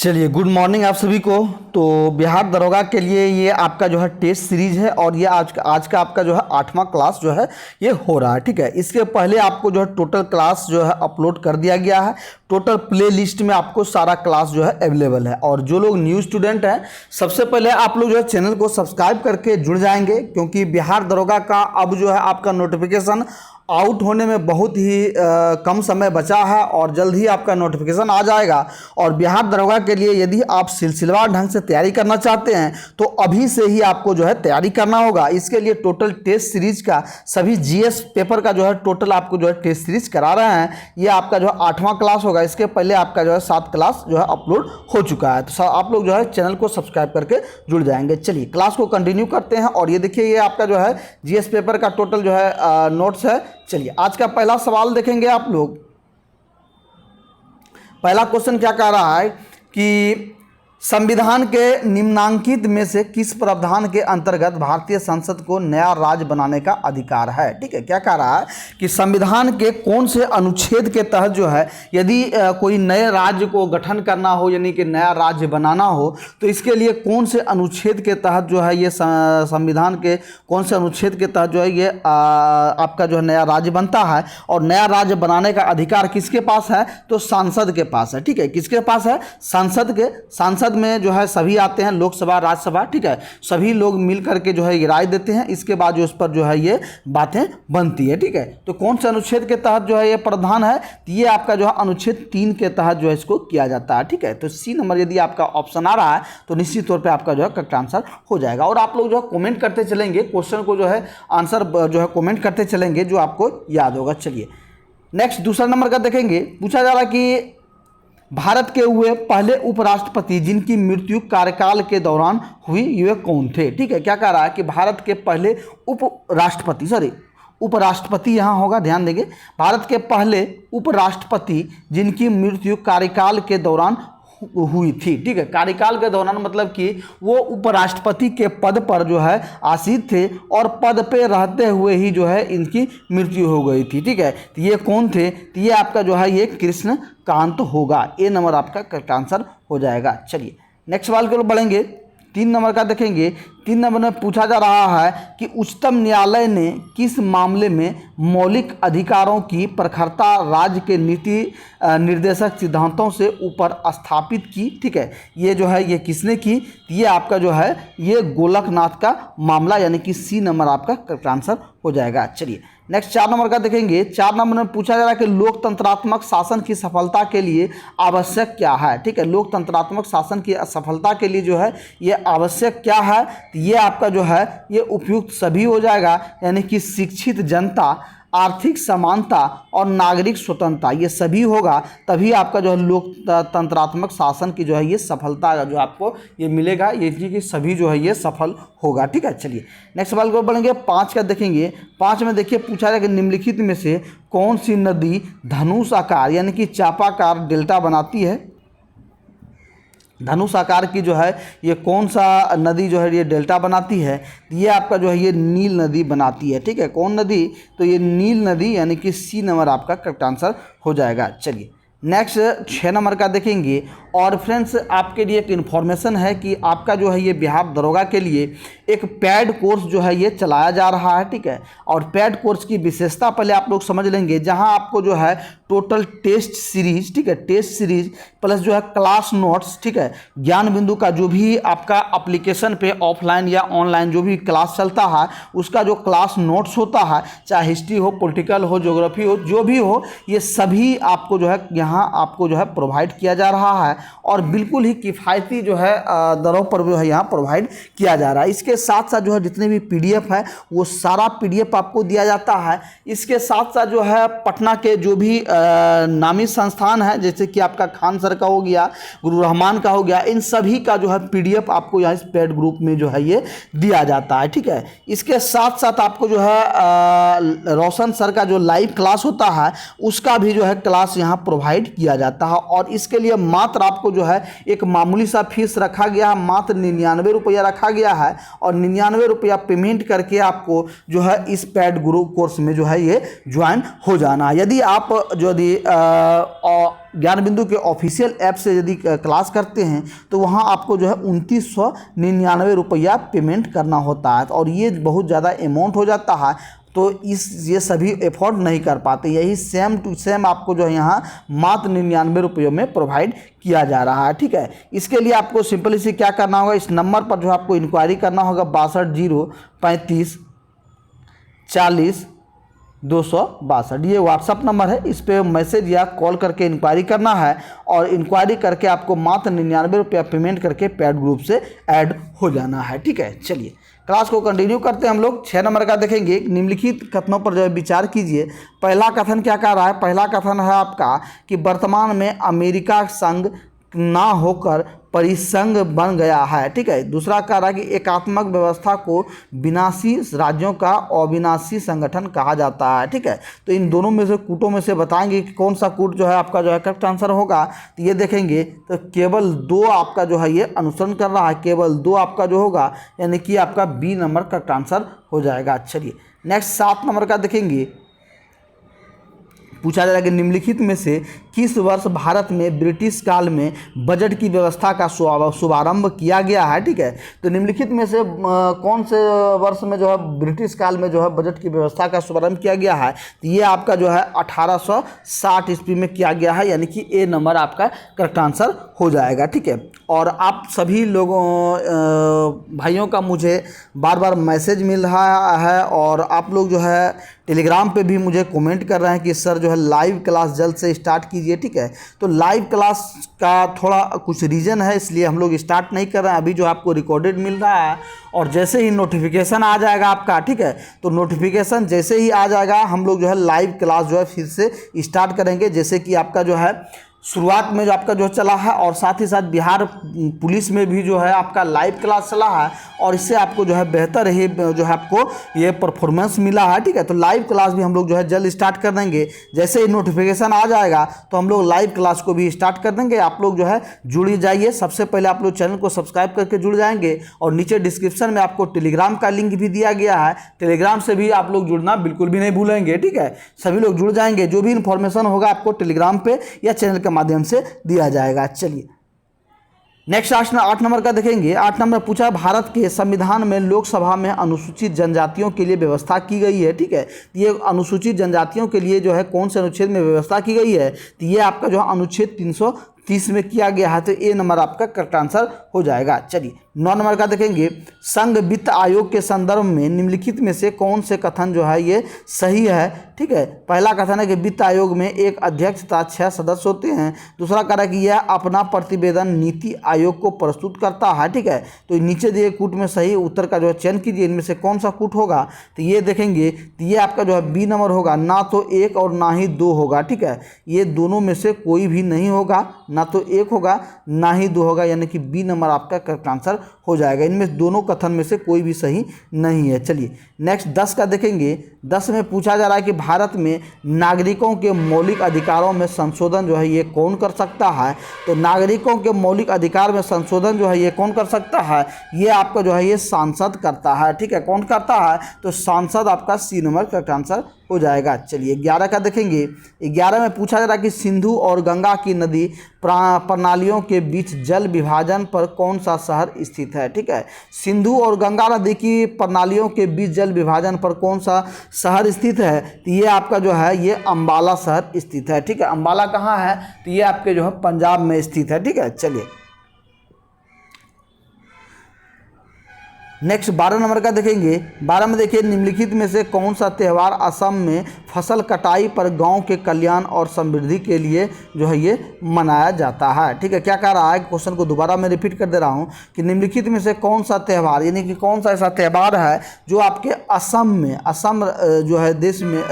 चलिए, good morning आप सभी को। तो बिहार दरोगा के लिए ये आपका जो है टेस्ट सीरीज है और ये आज का आपका जो है 8वां क्लास जो है ये हो रहा है। ठीक है, इसके पहले आपको जो है टोटल क्लास जो है अपलोड कर दिया गया है। टोटल प्ले लिस्ट में आपको सारा क्लास जो है अवेलेबल है। और जो लोग न्यू स्टूडेंट हैं, सबसे पहले आप लोग जो है चैनल को सब्सक्राइब करके जुड़ जाएंगे, क्योंकि बिहार दरोगा का अब जो है आपका नोटिफिकेशन आउट होने में बहुत ही कम समय बचा है और जल्द ही आपका नोटिफिकेशन आ जाएगा। और बिहार दरोगा के लिए यदि आप सिलसिलेवार ढंग से तैयारी करना चाहते हैं तो अभी से ही आपको जो है तैयारी करना होगा। इसके लिए टोटल टेस्ट सीरीज का सभी जीएस पेपर का जो है टोटल आपको जो है टेस्ट सीरीज करा रहे हैं। ये आपका जो है 8वां क्लास होगा। इसके पहले आपका जो है 7 क्लास जो है अपलोड हो चुका है। तो आप लोग जो है चैनल को सब्सक्राइब करके जुड़ जाएंगे। चलिए क्लास को कंटिन्यू करते हैं। और ये देखिए, ये आपका जो है जीएस पेपर का टोटल जो है नोट्स है। चलिए आज का पहला सवाल देखेंगे आप लोग। पहला क्वेश्चन क्या कह रहा है कि संविधान के निम्नांकित में से किस प्रावधान के अंतर्गत भारतीय संसद को नया राज्य बनाने का अधिकार है। ठीक है, क्या कह रहा है कि संविधान के कौन से अनुच्छेद के तहत जो है यदि कोई नए राज्य को गठन करना हो, यानी कि नया राज्य बनाना हो, तो इसके लिए कौन से अनुच्छेद के तहत जो है ये संविधान के कौन से अनुच्छेद के तहत जो है ये आपका जो है नया राज्य बनता है। और नया राज्य बनाने का अधिकार किसके पास है, तो सांसद के पास है। ठीक है, किसके पास है, सांसद में जो है सभी आते हैं, लोकसभा राज्यसभा। ठीक है, सभी लोग मिल करके जो है ये राय देते हैं। इसके बाद जो उस पर जो है ये बातें बनती है। ठीक है, तो कौन से अनुच्छेद के तहत जो है ये प्रावधान है, तो ये आपका जो है अनुच्छेद 3 के तहत जो है इसको किया जाता है। ठीक है, तो सी नंबर यदि आपका ऑप्शन आ रहा है तो निश्चित तौर पर आपका जो है करेक्ट आंसर हो जाएगा। और आप लोग जो है कॉमेंट करते चलेंगे, क्वेश्चन को जो है आंसर जो है कॉमेंट करते चलेंगे जो आपको याद होगा। चलिए नेक्स्ट दूसरा नंबर का देखेंगे। पूछा जा रहा कि भारत के हुए पहले उपराष्ट्रपति जिनकी मृत्यु कार्यकाल के दौरान हुई, ये कौन थे। ठीक है, क्या कह रहा है कि भारत के पहले उपराष्ट्रपति यहाँ होगा, ध्यान देंगे। भारत के पहले उपराष्ट्रपति जिनकी मृत्यु कार्यकाल के दौरान हुई थी। ठीक है, कार्यकाल के दौरान मतलब कि वो उपराष्ट्रपति के पद पर जो है आसीन थे और पद पे रहते हुए ही जो है इनकी मृत्यु हो गई थी। ठीक है, तो ये कौन थे, तो ये आपका जो है ये कृष्ण कांत होगा। ए नंबर आपका करेक्ट आंसर हो जाएगा। चलिए नेक्स्ट सवाल की ओर बढ़ेंगे। 3 नंबर का देखेंगे। 3 नंबर में पूछा जा रहा है कि उच्चतम न्यायालय ने किस मामले में मौलिक अधिकारों की प्रखरता राज्य के नीति निर्देशक सिद्धांतों से ऊपर स्थापित की। ठीक है, ये जो है ये किसने की, ये आपका जो है ये गोलकनाथ का मामला, यानी कि सी नंबर आपका करेक्ट आंसर हो जाएगा। चलिए नेक्स्ट 4 नंबर का देखेंगे। 4 नंबर में पूछा जा रहा है कि लोकतंत्रात्मक शासन की सफलता के लिए आवश्यक क्या है। ठीक है, लोकतंत्रात्मक शासन की सफलता के लिए जो है ये आवश्यक क्या है, तो ये आपका जो है ये उपयुक्त सभी हो जाएगा, यानी कि शिक्षित जनता, आर्थिक समानता और नागरिक स्वतंत्रता, ये सभी होगा, तभी आपका जो है लोकतंत्रात्मक शासन की जो है ये सफलता जो आपको ये मिलेगा, ये कि सभी जो है ये सफल होगा। ठीक है, चलिए नेक्स्ट सवाल को बढ़ेंगे। 5 का देखेंगे। 5 में देखिए पूछा जाएगा कि निम्नलिखित में से कौन सी नदी धनुष आकार यानी कि चापाकार डेल्टा बनाती है। धनुष आकार की जो है ये कौन सा नदी जो है ये डेल्टा बनाती है, ये आपका जो है ये नील नदी बनाती है। ठीक है, कौन नदी, तो ये नील नदी, यानी कि सी नंबर आपका करेक्ट आंसर हो जाएगा। चलिए नेक्स्ट 6 नंबर का देखेंगे। और फ्रेंड्स आपके लिए एक इन्फॉर्मेशन है कि आपका जो है ये बिहार दरोगा के लिए एक पेड कोर्स जो है ये चलाया जा रहा है। ठीक है, और पेड कोर्स की विशेषता पहले आप लोग समझ लेंगे, जहां आपको जो है टोटल टेस्ट सीरीज, ठीक है, टेस्ट सीरीज प्लस जो है क्लास नोट्स, ठीक है, ज्ञान बिंदु का जो भी आपका एप्लीकेशन पे ऑफलाइन या ऑनलाइन जो भी क्लास चलता है उसका जो क्लास नोट्स होता है, चाहे हिस्ट्री हो, पॉलिटिकल हो, ज्योग्राफी हो, जो भी हो, ये सभी आपको जो है यहाँ आपको जो है प्रोवाइड किया जा रहा है और बिल्कुल ही किफ़ायती जो है दरों पर जो है यहाँ प्रोवाइड किया जा रहा है। इसके साथ साथ जो है जितने भी पीडीएफ है वो सारा पीडीएफ आपको दिया जाता है। इसके साथ साथ जो है पटना के जो भी नामी संस्थान है, जैसे कि आपका खान सर का हो गया, गुरु रहमान का हो गया, इन सभी का जो है पीडीएफ आपको यहाँ इस पेड ग्रुप में जो है ये दिया जाता है। ठीक है, इसके साथ साथ आपको जो है रोशन सर का जो लाइव क्लास होता है उसका भी जो है क्लास यहाँ प्रोवाइड किया जाता है। और इसके लिए मात्र आपको जो है एक मामूली सा फीस रखा गया है, मात्र 99 रुपया रखा गया है और 99 रुपया पेमेंट करके आपको जो है इस पेड ग्रुप कोर्स में जो है ये ज्वाइन हो जाना है। यदि आप जो यदि ज्ञान बिंदु के ऑफिशियल ऐप से यदि क्लास करते हैं तो वहाँ आपको जो है 2999 रुपया पेमेंट करना होता है, और ये बहुत ज़्यादा अमाउंट हो जाता है, तो ये सभी एफोर्ड नहीं कर पाते। यही सेम टू सेम आपको जो है यहाँ मात्र 99 रुपयों में प्रोवाइड किया जा रहा है। ठीक है, इसके लिए आपको सिंपली से क्या करना होगा, इस नंबर पर जो आपको इंक्वायरी करना होगा 62 035 40 262, ये व्हाट्सअप नंबर है, इस पर मैसेज या कॉल करके इंक्वायरी करना है, और इंक्वायरी करके आपको मात्र 99 रुपया पेमेंट करके पेड ग्रुप से ऐड हो जाना है। ठीक है, चलिए क्लास को कंटिन्यू करते हैं हम लोग। 6 नंबर का देखेंगे, निम्नलिखित कथनों पर जो है विचार कीजिए। पहला कथन क्या कह रहा है, पहला कथन है आपका कि वर्तमान में अमेरिका संघ ना होकर परिसंघ बन गया है। ठीक है, दूसरा कह रहा है कि एकात्मक व्यवस्था को विनाशी राज्यों का अविनाशी संगठन कहा जाता है। ठीक है, तो इन दोनों में से कूटों में से बताएंगे कि कौन सा कूट जो है आपका जो है करेक्ट आंसर होगा। तो ये देखेंगे तो केवल 2 आपका जो है ये अनुसरण कर रहा है, केवल 2 आपका जो होगा, यानी कि आपका बी नंबर करेक्ट आंसर हो जाएगा। चलिए नेक्स्ट 7 नंबर का देखेंगे, पूछा जा रहा है कि निम्नलिखित में से किस वर्ष भारत में ब्रिटिश काल में बजट की व्यवस्था का शुभारंभ किया गया है। ठीक है, तो निम्नलिखित में से कौन से वर्ष में जो है ब्रिटिश काल में जो है बजट की व्यवस्था का शुभारंभ किया गया है, तो ये आपका जो है 1860 ईस्वी में किया गया है, यानी कि ए नंबर आपका करेक्ट आंसर हो जाएगा। ठीक है, और आप सभी लोगों भाइयों का मुझे बार बार मैसेज मिल रहा है, और आप लोग जो है टेलीग्राम पे भी मुझे कमेंट कर रहे हैं कि सर जो है लाइव क्लास जल्द से स्टार्ट कीजिए। ठीक है, तो लाइव क्लास का थोड़ा कुछ रीज़न है, इसलिए हम लोग स्टार्ट नहीं कर रहे हैं। अभी जो आपको रिकॉर्डेड मिल रहा है, और जैसे ही नोटिफिकेशन आ जाएगा आपका, ठीक है, तो नोटिफिकेशन जैसे ही आ जाएगा हम लोग जो है लाइव क्लास जो है फिर से स्टार्ट करेंगे। जैसे कि आपका जो है शुरुआत में जो आपका जो चला है, और साथ ही साथ बिहार पुलिस में भी जो है आपका लाइव क्लास चला है, और इससे आपको जो है बेहतर ही जो है आपको ये परफॉर्मेंस मिला है। ठीक है, तो लाइव क्लास भी हम लोग जो है जल्द स्टार्ट कर देंगे। जैसे ही नोटिफिकेशन आ जाएगा तो हम लोग लाइव क्लास को भी स्टार्ट कर देंगे। आप लोग जो है जुड़ जाइए, सबसे पहले आप लोग चैनल को सब्सक्राइब करके जुड़ जाएंगे, और नीचे डिस्क्रिप्शन में आपको टेलीग्राम का लिंक भी दिया गया है, टेलीग्राम से भी आप लोग जुड़ना बिल्कुल भी नहीं भूलेंगे। ठीक है, सभी लोग जुड़ जाएंगे, जो भी इन्फॉर्मेशन होगा आपको टेलीग्राम पे या चैनल के माध्यम से दिया जाएगा। चलिए नेक्स्ट 8 नंबर का देखेंगे। 8 नंबर पूछा, भारत के संविधान में लोकसभा में अनुसूचित जनजातियों के लिए व्यवस्था की गई है। ठीक है, ये अनुसूचित जनजातियों के लिए जो है कौन से अनुच्छेद में व्यवस्था की गई है, तो ये आपका जो है अनुच्छेद 330 में किया गया है, तो ए नंबर आपका करेक्ट आंसर हो जाएगा। चलिए 9 नंबर का देखेंगे, संघ वित्त आयोग के संदर्भ में निम्नलिखित में से कौन से कथन जो है ये सही है। ठीक है, पहला कथन है कि वित्त आयोग में एक अध्यक्ष तथा 6 सदस्य होते हैं। दूसरा कह रहा है कि यह अपना प्रतिवेदन नीति आयोग को प्रस्तुत करता है। ठीक है, तो नीचे दिए कूट में सही उत्तर का जो है चयन कीजिए, इनमें से कौन सा कूट होगा, तो ये देखेंगे तो ये आपका जो है बी नंबर होगा, ना तो 1 और ना ही 2 होगा। ठीक है, ये दोनों में से कोई भी नहीं होगा, ना तो 1 होगा ना ही 2 होगा, यानी कि बी नंबर आपका करेक्ट आंसर हो जाएगा। इनमें दोनों कथन में से कोई भी सही नहीं है। चलिए नेक्स्ट 10 का देखेंगे। 10 में पूछा जा रहा है कि भारत में नागरिकों के मौलिक अधिकारों में संशोधन जो है ये कौन कर सकता है, तो नागरिकों के मौलिक अधिकार में संशोधन जो है ये कौन कर सकता है, ये आपका जो है ये सांसद करता है। ठीक है, कौन करता है, तो सांसद आपका सी नंबर करेक्ट आंसर हो जाएगा। चलिए 11 का देखेंगे। 11 में पूछा जा रहा है कि सिंधु और गंगा की नदी प्रणालियों के बीच जल विभाजन पर कौन सा शहर स्थित है। ठीक है, सिंधु और गंगा नदी की प्रणालियों के बीच जल विभाजन पर कौन सा शहर स्थित है, तो ये आपका जो है ये अंबाला शहर स्थित है। ठीक है, अंबाला कहाँ है, तो ये आपके जो है पंजाब में स्थित है। ठीक है, चलिए नेक्स्ट 12 नंबर का देखेंगे। 12 में देखिए, निम्नलिखित में से कौन सा त्यौहार असम में फसल कटाई पर गांव के कल्याण और समृद्धि के लिए जो है ये मनाया जाता है। ठीक है, क्या कह रहा है, क्वेश्चन को दोबारा मैं रिपीट कर दे रहा हूं कि निम्नलिखित में से कौन सा त्यौहार, यानी कि कौन सा ऐसा त्यौहार है जो आपके असम में, असम जो है देश में,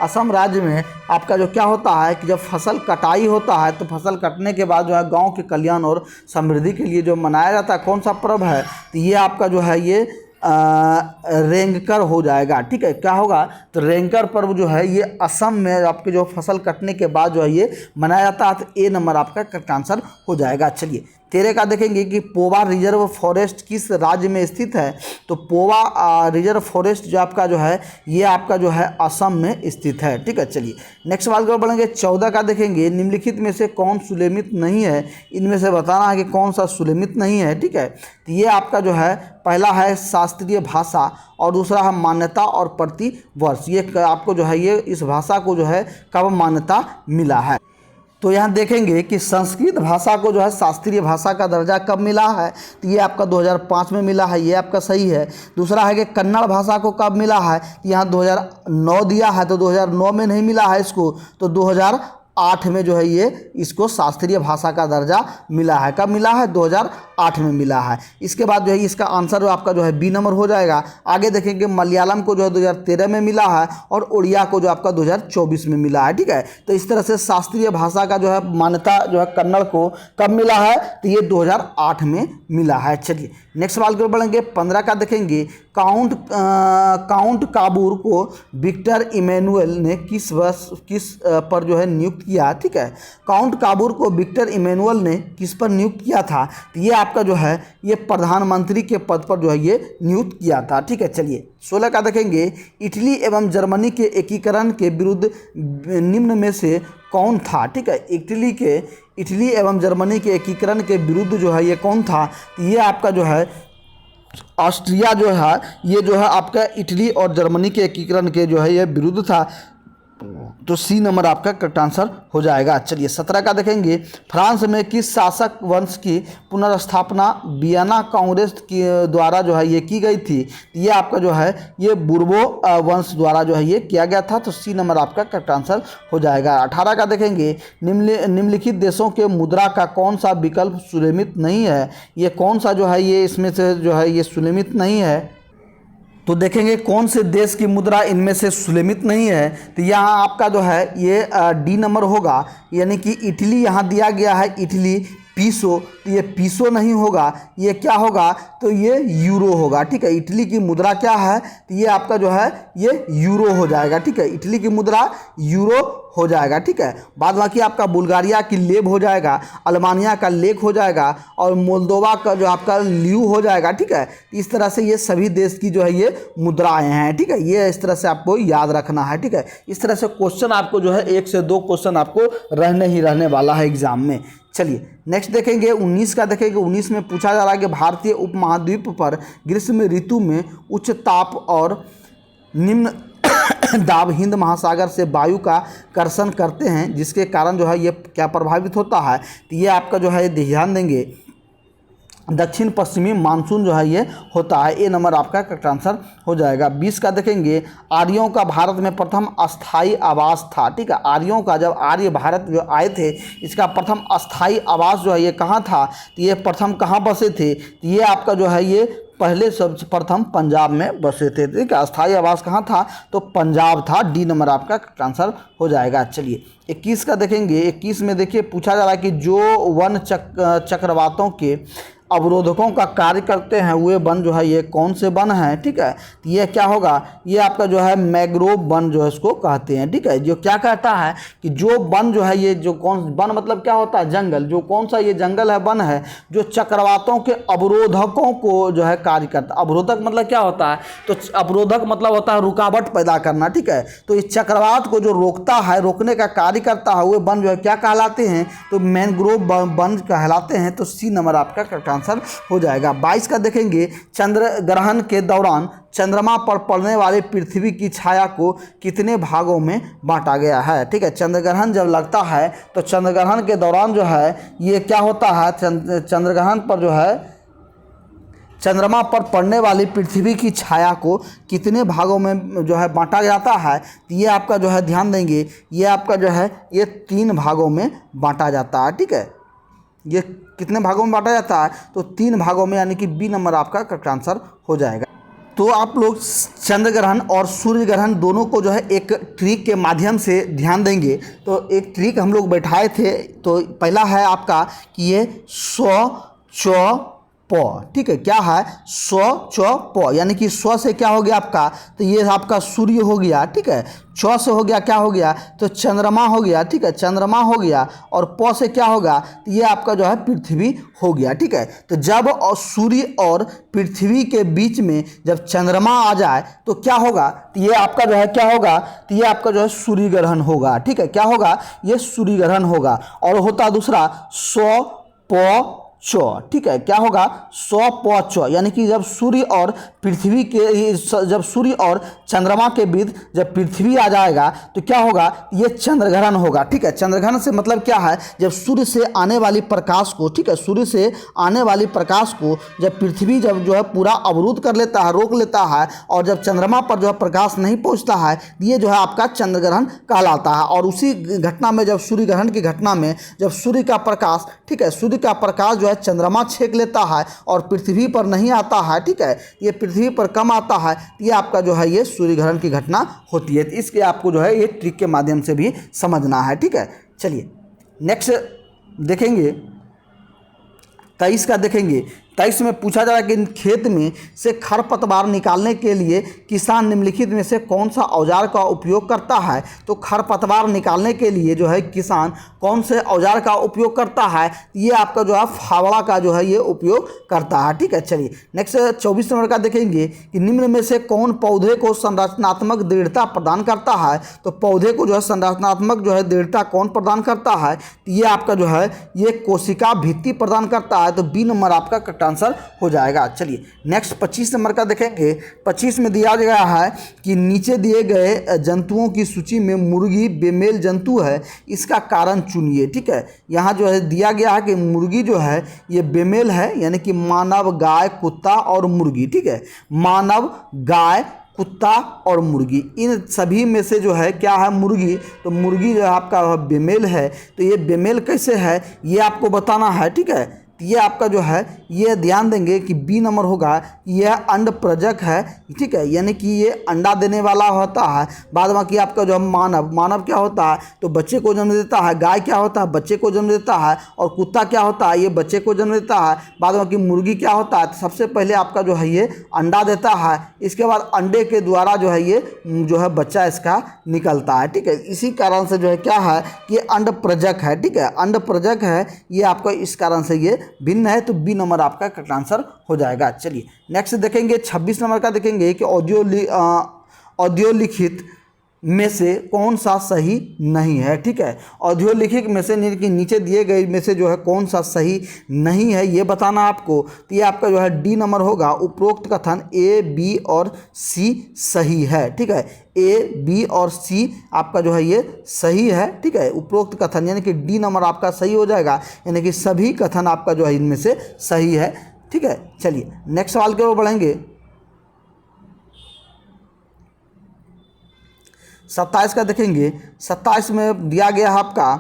असम राज्य में आपका जो क्या होता है कि जब फसल कटाई होता है तो फसल कटने के बाद जो है गाँव के कल्याण और समृद्धि के लिए जो मनाया जाता है, कौन सा पर्व है, तो ये आपका जो है ये रेंगकर हो जाएगा। ठीक है, क्या होगा, तो रेंगकर पर्व जो है ये असम में आपके जो फसल कटने के बाद जो है ये मनाया जाता है, तो ए नंबर आपका करेक्ट आंसर हो जाएगा। चलिए 13 का देखेंगे कि पोवा रिजर्व फॉरेस्ट किस राज्य में स्थित है। तो पोवा रिजर्व फॉरेस्ट जो आपका जो है ये आपका जो है असम में स्थित है। ठीक है, चलिए नेक्स्ट सवाल की ओर बढ़ेंगे। 14 का देखेंगे निम्नलिखित में से कौन सुलेमित नहीं है, इनमें से बताना है कि कौन सा सुलेमित नहीं है। ठीक है, तो ये आपका जो है पहला है शास्त्रीय भाषा और दूसरा है मान्यता और प्रतिवर्ष। ये आपको जो है ये इस भाषा को जो है कब मान्यता मिला है। तो यहाँ देखेंगे कि संस्कृत भाषा को जो है शास्त्रीय भाषा का दर्जा कब मिला है, तो ये आपका 2005 में मिला है, ये आपका सही है। दूसरा है कि कन्नड़ भाषा को कब मिला है, यहाँ 2009 दिया है, तो 2009 में नहीं मिला है इसको, तो 2008 में जो है ये इसको शास्त्रीय भाषा का दर्जा मिला है। कब मिला है, 2008 में मिला है। इसके बाद जो है इसका आंसर आपका जो है बी नंबर हो जाएगा। आगे देखेंगे मलयालम को जो है 2013 में मिला है और उड़िया को जो आपका 2024 में मिला है। ठीक है, तो इस तरह से शास्त्रीय भाषा का जो है मान्यता जो है कन्नड़ को कब मिला है, तो ये 2008 में मिला है। चलिए नेक्स्ट सवाल की ओर बढ़ेंगे। 15 का देखेंगे काउंट काबूर को विक्टर इमैनुअल ने किस पर जो है नियुक्त किया। ठीक है, काउंट काबूर को विक्टर इमैनुअल ने किस पर नियुक्त किया था, तो ये आपका जो है ये प्रधानमंत्री के पद पर जो है ये नियुक्त किया था। ठीक है, चलिए 16 का देखेंगे इटली एवं जर्मनी के एकीकरण के विरुद्ध निम्न में से कौन था। ठीक है, इटली एवं जर्मनी के एकीकरण के विरुद्ध जो है ये कौन था, तो ये आपका जो है ऑस्ट्रिया जो है ये जो है आपका इटली और जर्मनी के एकीकरण के जो है ये विरुद्ध था, तो सी नंबर आपका करेक्ट आंसर हो जाएगा। चलिए 17 का देखेंगे फ्रांस में किस शासक वंश की पुनर्स्थापना वियना कांग्रेस के द्वारा जो है ये की गई थी, ये आपका जो है ये बुर्बो वंश द्वारा जो है ये किया गया था, तो सी नंबर आपका करेक्ट आंसर हो जाएगा। 18 का देखेंगे निम्नलिखित देशों के मुद्रा का कौन सा विकल्प सुलेमित नहीं है, ये कौन सा जो है ये इसमें से जो है ये सुलेमित नहीं है। तो देखेंगे कौन से देश की मुद्रा इनमें से सुलेमित नहीं है, तो यहाँ आपका जो है ये डी नंबर होगा, यानी कि इटली यहाँ दिया गया है इटली पीसो, तो ये पीसो नहीं होगा, ये क्या होगा, तो ये यूरो होगा। ठीक है, इटली की मुद्रा क्या है, तो ये आपका जो है ये यूरो हो जाएगा। ठीक है, इटली की मुद्रा यूरो हो जाएगा। ठीक है, बाद बाकी आपका बुल्गारिया की लेब हो जाएगा, अल्बानिया का लेक हो जाएगा और मोल्दोवा का जो आपका ल्यू हो जाएगा। ठीक है, इस तरह से ये सभी देश की जो है ये मुद्राएं हैं। ठीक है, ये इस तरह से आपको याद रखना है। ठीक है, इस तरह से क्वेश्चन आपको जो है 1 से 2 क्वेश्चन आपको रहने वाला है एग्जाम में। चलिए नेक्स्ट देखेंगे 19 का देखेंगे। 19 में पूछा जा रहा है कि भारतीय उपमहाद्वीप पर ग्रीष्म ऋतु में उच्च ताप और निम्न दाब हिंद महासागर से वायु का कर्षण करते हैं, जिसके कारण जो है ये क्या प्रभावित होता है, तो ये आपका जो है ध्यान देंगे दक्षिण पश्चिमी मानसून जो है ये होता है। ए नंबर आपका करेक्ट आंसर हो जाएगा। 20 का देखेंगे आर्यों का भारत में प्रथम अस्थाई आवास था। ठीक है, आर्यों का जब आर्य भारत जो आए थे इसका प्रथम अस्थाई आवास जो है ये कहाँ था, तो ये प्रथम कहाँ बसे थे, तो ये आपका जो है ये पहले सबसे प्रथम पंजाब में बसे थे। ठीक है, अस्थाई आवास कहाँ था, तो पंजाब था। डी नंबर आपका आंसर हो जाएगा। चलिए 21 का देखेंगे। 21 में देखिए पूछा जा रहा है कि जो वन चक्रवातों के अवरोधकों का कार्य करते हैं वे वन जो है ये कौन से वन हैं। ठीक है, तो ये क्या होगा, ये आपका जो है मैंग्रोव वन जो है इसको कहते हैं। ठीक है, जो क्या कहता है कि जो वन जो है ये जो कौन वन मतलब क्या होता है, जंगल, जो कौन सा ये जंगल है वन है जो चक्रवातों के अवरोधकों को जो है कार्य करता है। अवरोधक मतलब क्या होता है, तो अवरोधक मतलब होता है रुकावट पैदा करना। ठीक है, तो इस चक्रवात को जो रोकता है, रोकने का कार्य करता है, वे वन जो है क्या कहलाते हैं, तो मैंग्रोव वन कहलाते हैं। तो सी नंबर आपका करेक्ट आंसर हो जाएगा। 22 का देखेंगे चंद्र ग्रहण के दौरान चंद्रमा पर पड़ने वाले पृथ्वी की छाया को कितने भागों में बांटा गया है। ठीक है, चंद्र ग्रहण जब लगता है तो चंद्र ग्रहण के दौरान जो है ये क्या होता है, चंद्र ग्रहण पर जो है चंद्रमा पर पड़ने वाली पृथ्वी की छाया को कितने भागों में जो है बांटा जाता है, तो ये आपका जो है ध्यान देंगे ये आपका जो है ये 3 भागों में बांटा जाता है। ठीक है, ये कितने भागों में बांटा जाता है, तो 3 भागों में, यानी कि बी नंबर आपका करेक्ट आंसर हो जाएगा। तो आप लोग चंद्र ग्रहण और सूर्य ग्रहण दोनों को जो है एक ट्रिक के माध्यम से ध्यान देंगे। तो एक ट्रिक हम लोग बैठाए थे, तो पहला है आपका कि ये 100 100 प, ठीक है। क्या है? स्व च प, यानी कि स्व से क्या हो गया आपका, तो ये आपका सूर्य हो गया, ठीक है। छ से हो गया, क्या हो गया, तो चंद्रमा हो गया, ठीक है, चंद्रमा हो गया। और प से क्या होगा, तो ये आपका जो है पृथ्वी हो गया, ठीक है। तो जब सूर्य और पृथ्वी के बीच में जब चंद्रमा आ जाए तो क्या होगा, तो ये आपका जो है क्या होगा, तो ये आपका जो है सूर्य ग्रहण होगा, ठीक है। क्या होगा, ये सूर्य ग्रहण होगा। और होता दूसरा स्व प च, ठीक है। क्या होगा, स्व प च, यानी कि जब सूर्य और पृथ्वी के, जब सूर्य और चंद्रमा के बीच जब पृथ्वी आ जाएगा तो क्या होगा, ये चंद्रग्रहण होगा, ठीक है। चंद्रग्रहण से मतलब क्या है, जब सूर्य से आने वाली प्रकाश को, ठीक है, सूर्य से आने वाली प्रकाश को जब पृथ्वी जब जो है पूरा अवरुद्ध कर लेता है, रोक लेता है, और जब चंद्रमा पर जो है प्रकाश नहीं पहुंचता है, ये जो है आपका चंद्रग्रहण कहलाता है। और उसी घटना में, जब सूर्य ग्रहण की घटना में जब सूर्य का प्रकाश, ठीक है, सूर्य का प्रकाश जो है चंद्रमा छेक लेता है और पृथ्वी पर नहीं आता है, ठीक है, ये पृथ्वी पर कम आता है, ये आपका जो है ये सूर्य ग्रहण की घटना होती है। तो इसके आपको जो है ये ट्रिक के माध्यम से भी समझना है, ठीक है। चलिए नेक्स्ट देखेंगे, 23 का देखेंगे। 23 में पूछा जा रहा है कि खेत में से खरपतवार निकालने के लिए किसान निम्नलिखित में से कौन सा औजार का उपयोग करता है। तो खरपतवार निकालने के लिए जो है किसान कौन से औजार का उपयोग करता है, ये आपका जो है फावड़ा का जो है ये उपयोग करता है, ठीक है। चलिए नेक्स्ट 24 नंबर का देखेंगे कि निम्न में से कौन पौधे को संरचनात्मक दृढ़ता प्रदान करता है। तो पौधे को जो है संरचनात्मक जो है दृढ़ता कौन प्रदान करता है, तो ये आपका जो है ये कोशिका भित्ति प्रदान करता है। तो बी नंबर आपका करेक्ट आंसर हो जाएगा। चलिए नेक्स्ट 25 नंबर का देखेंगे। 25 में दिया गया है कि नीचे दिए गए जंतुओं की सूची में मुर्गी बेमेल जंतु है, इसका कारण चुनिए, ठीक है। यहाँ जो है दिया गया है कि मुर्गी जो है ये बेमेल है, यानी कि मानव, गाय, कुत्ता और मुर्गी, ठीक है। मानव, गाय, कुत्ता और मुर्गी, इन सभी में से जो है क्या है, मुर्गी। तो मुर्गी जो है आपका बेमेल है। तो ये बेमेल कैसे है ये आपको बताना है, ठीक है। ये आपका जो है ये ध्यान देंगे कि बी नंबर होगा, यह अंड प्रजक है, ठीक है, यानी कि ये अंडा देने वाला होता है। बाद बाकी आपका जो मानव, मानव क्या होता है, तो बच्चे को जन्म देता है। गाय क्या होता है, बच्चे को जन्म देता है। और कुत्ता क्या होता है, ये बच्चे को जन्म देता है। बाद बाकी मुर्गी क्या होता है, तो सबसे पहले आपका जो है ये अंडा देता है, इसके बाद अंडे के द्वारा जो है ये जो है बच्चा इसका निकलता है, ठीक है। इसी कारण से जो है क्या है कि अंड प्रजक है, ठीक है, अंड प्रजक है, ये आपका इस कारण से ये भिन्न है। तो बी नंबर आपका करेक्ट आंसर हो जाएगा। चलिए नेक्स्ट देखेंगे 26 नंबर का देखेंगे कि औद्योलिखित में से कौन सा सही नहीं है, ठीक है। औद्योलिखित में से नीचे दिए गए में से जो है कौन सा सही नहीं है ये बताना आपको। तो ये आपका जो है डी नंबर होगा, उपरोक्त कथन ए, बी और सी सही है, ठीक है। ए, बी और सी आपका जो है ये सही है, ठीक है। उपरोक्त कथन यानी कि डी नंबर आपका सही हो जाएगा, यानी कि सभी कथन आपका जो है इनमें से सही है, ठीक है। चलिए नेक्स्ट सवाल की ओर बढ़ेंगे। 27 का देखेंगे। 27 में दिया गया है आपका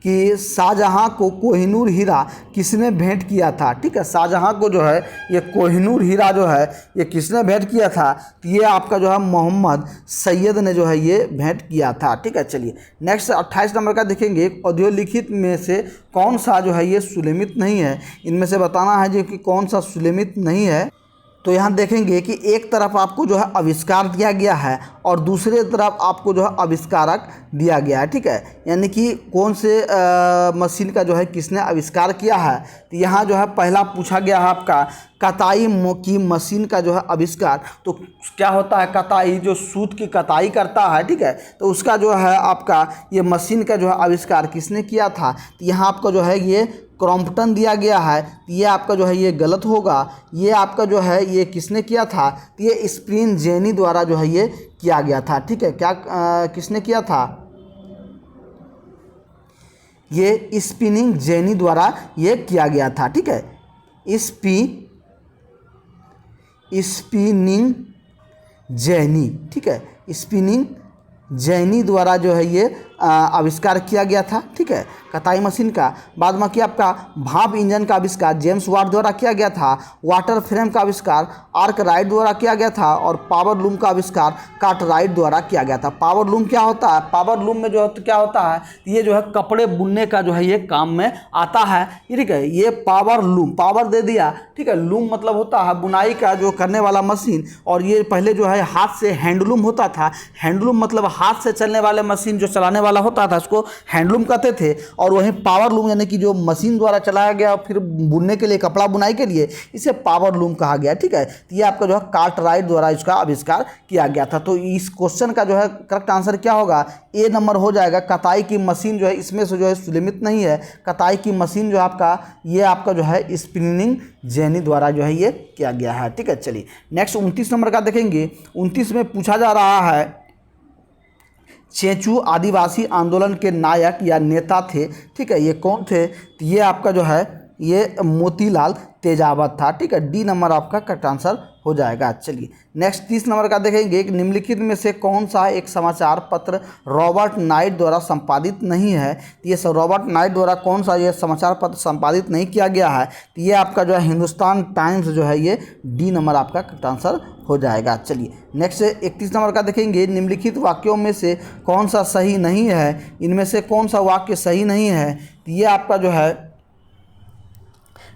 कि शाहजहां को कोहिनूर हीरा किसने भेंट किया था, ठीक है। शाहजहां को जो है ये कोहिनूर हीरा जो है ये किसने भेंट किया था, तो ये आपका जो है मोहम्मद सैयद ने जो है ये भेंट किया था, ठीक है। चलिए नेक्स्ट 28 नंबर का देखेंगे। औद्योलिखित में से कौन सा जो है ये सुलेमित नहीं है, इनमें से बताना है जो कि कौन सा सुलेमित नहीं है। तो यहाँ देखेंगे कि एक तरफ आपको जो है आविष्कार दिया गया है और दूसरे तरफ आपको जो है आविष्कारक दिया गया है, ठीक है। यानी कि कौन से मशीन का जो है किसने आविष्कार किया है। तो यहाँ जो है पहला पूछा गया है आपका कताई की मशीन का जो है आविष्कार। तो क्या होता है, कताई जो सूत की कताई करता है, ठीक है, तो उसका जो है आपका ये मशीन का जो है आविष्कार किसने किया था। तो यहाँ आपका जो है ये क्रॉम्पटन दिया गया है, तो ये आपका जो है ये गलत होगा। ये आपका जो है ये किसने किया था, तो ये स्प्रिन जेनी द्वारा जो है ये किया गया था, ठीक है। क्या किसने किया था, ये स्पिनिंग जेनी द्वारा ये किया गया था, ठीक है। स्पिनिंग जेनी, ठीक है, स्पिनिंग जेनी द्वारा जो है ये आविष्कार किया गया था, ठीक है, कताई मशीन का। बाद में कि आपका भाप इंजन का आविष्कार जेम्स वाट द्वारा किया गया था। वाटर फ्रेम का आविष्कार आर्कराइट द्वारा किया गया था। और पावर लूम का आविष्कार कार्टराइट द्वारा किया गया था। पावर लूम क्या होता है? पावर लूम में जो है क्या होता है, ये जो है कपड़े बुनने का जो है ये काम में आता है, ठीक है। ये पावर लूम, पावर दे दिया, ठीक है। लूम मतलब होता है बुनाई का जो करने वाला मशीन। और ये पहले जो है हाथ से हैंडलूम होता था। हैंडलूम मतलब हाथ से चलने वाले मशीन जो चलाने वाला होता था उसको हैंडलूम कहते थे। और वहीं पावर लूम यानी कि जो मशीन द्वारा चलाया गया फिर बुनने के लिए, कपड़ा बुनाई के लिए, इसे पावर लूम कहा गया, ठीक है। तो ये आपका जो है कार्टराइट द्वारा इसका आविष्कार किया गया था। तो इस क्वेश्चन का जो है करेक्ट आंसर क्या होगा? ए नंबर हो जाएगा। कताई की मशीन जो है इसमें से जो है सीमित नहीं है। कताई की मशीन जो आपका ये आपका जो है स्पिनिंग जेनी द्वारा जो है ये किया गया है, ठीक है। चलिए नेक्स्ट 29 नंबर का देखेंगे। 29 में पूछा जा रहा है चेंचू आदिवासी आंदोलन के नायक या नेता थे, ठीक है। ये कौन थे? तो ये आपका जो है ये मोतीलाल तेजावत था, ठीक है। डी नंबर आपका करेक्ट आंसर हो जाएगा। चलिए नेक्स्ट 30 नंबर का देखेंगे। एक निम्नलिखित में से कौन सा एक समाचार पत्र रॉबर्ट नाइट द्वारा संपादित नहीं है? तो ये रॉबर्ट नाइट द्वारा कौन सा ये समाचार पत्र संपादित नहीं किया गया है? तो ये आपका जो है हिंदुस्तान टाइम्स जो है ये डी नंबर आपका करेक्ट आंसर हो जाएगा। चलिए नेक्स्ट 31 नंबर का देखेंगे। निम्नलिखित वाक्यों में से कौन सा सही नहीं है? इनमें से कौन सा वाक्य सही नहीं है? तो ये आपका जो है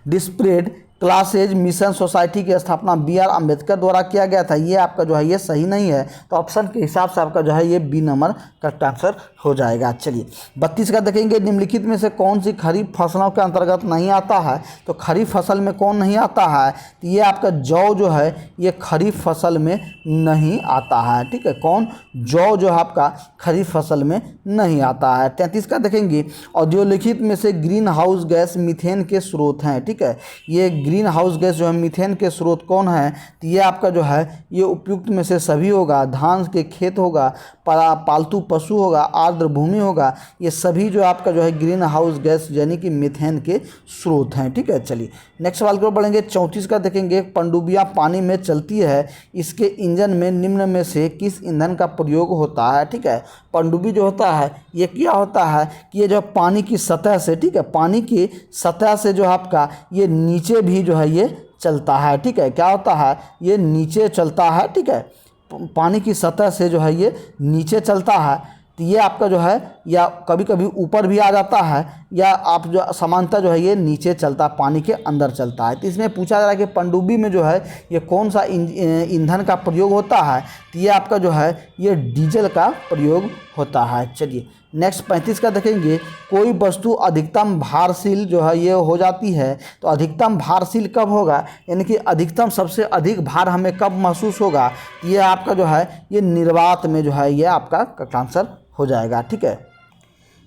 डिस्प्रेड क्लासेज मिशन सोसाइटी की स्थापना बी.आर. अम्बेडकर द्वारा किया गया था। ये आपका जो है ये सही नहीं है। तो ऑप्शन के हिसाब से आपका जो है ये बी नंबर करेक्ट आंसर हो जाएगा। चलिए 32 का देखेंगे। निम्नलिखित में से कौन सी खरीफ फसलों के अंतर्गत नहीं आता है? तो खरीफ फसल में कौन नहीं आता है? तो ये आपका जौ जो है ये खरीफ फसल में नहीं आता है, ठीक है। कौन? जौ जो है आपका खरीफ फसल में नहीं आता है। 33 का देखेंगे। औद्योगिक में से ग्रीन हाउस गैस मीथेन के स्रोत हैं, ठीक है। ये ग्रीन हाउस गैस जो है मीथेन के स्रोत कौन है? तो ये आपका जो है ये उपयुक्त में से सभी होगा। धान के खेत होगा, पालतू पशु होगा, आर्द्र भूमि होगा, ये सभी जो आपका जो है ग्रीन हाउस गैस यानी कि मीथेन के स्रोत हैं, ठीक है। चलिए नेक्स्ट सवाल की ओर बढ़ेंगे। 34 का देखेंगे। पनडुब्बियाँ पानी में चलती है, इसके इंजन में निम्न में से किस ईंधन का प्रयोग होता है? ठीक है। पनडुब्बी जो होता है ये क्या होता है कि ये जो पानी की सतह से, ठीक है, पानी की सतह से जो आपका ये नीचे भी जो है ये चलता है, ठीक है। क्या होता है? ये नीचे चलता है, ठीक है। पानी की सतह से जो है ये नीचे चलता है। तो ये आपका जो है या कभी कभी ऊपर भी आ जाता है या आप जो समानता जो है ये नीचे चलता है, पानी के अंदर चलता है। तो इसमें पूछा जा रहा है कि पनडुब्बी में जो है ये कौन सा ईंधन का प्रयोग होता है? तो ये आपका जो है ये डीजल का प्रयोग होता है। चलिए नेक्स्ट 35 का देखेंगे। कोई वस्तु अधिकतम भारशील जो है ये हो जाती है, तो अधिकतम भारशील कब होगा? यानी कि अधिकतम सबसे अधिक भार हमें कब महसूस होगा? ये आपका जो है ये निर्वात में जो है ये आपका आंसर हो जाएगा, ठीक है।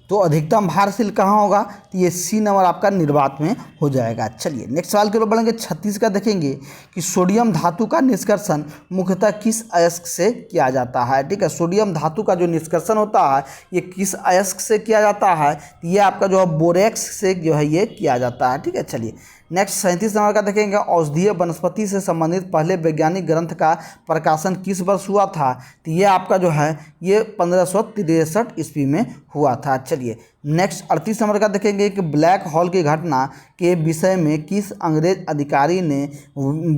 तो अधिकतम भारशील कहाँ होगा? तो ये सी नंबर आपका निर्वात में हो जाएगा। चलिए नेक्स्ट सवाल की ओर बढ़ेंगे। 36 का देखेंगे कि सोडियम धातु का निष्कर्षण मुख्यतः किस अयस्क से किया जाता है? ठीक है। सोडियम धातु का जो निष्कर्षण होता है ये किस अयस्क से किया जाता है? तो ये आपका जो है बोरेक्स से जो है ये किया जाता है, ठीक है। चलिए नेक्स्ट 37 नंबर का देखेंगे। औषधीय वनस्पति से संबंधित पहले वैज्ञानिक ग्रंथ का प्रकाशन किस वर्ष हुआ था? तो ये आपका जो है ये 1563 ईस्वी में हुआ था। चलिए नेक्स्ट 38 नंबर का देखेंगे कि ब्लैक होल की घटना के विषय में किस अंग्रेज अधिकारी ने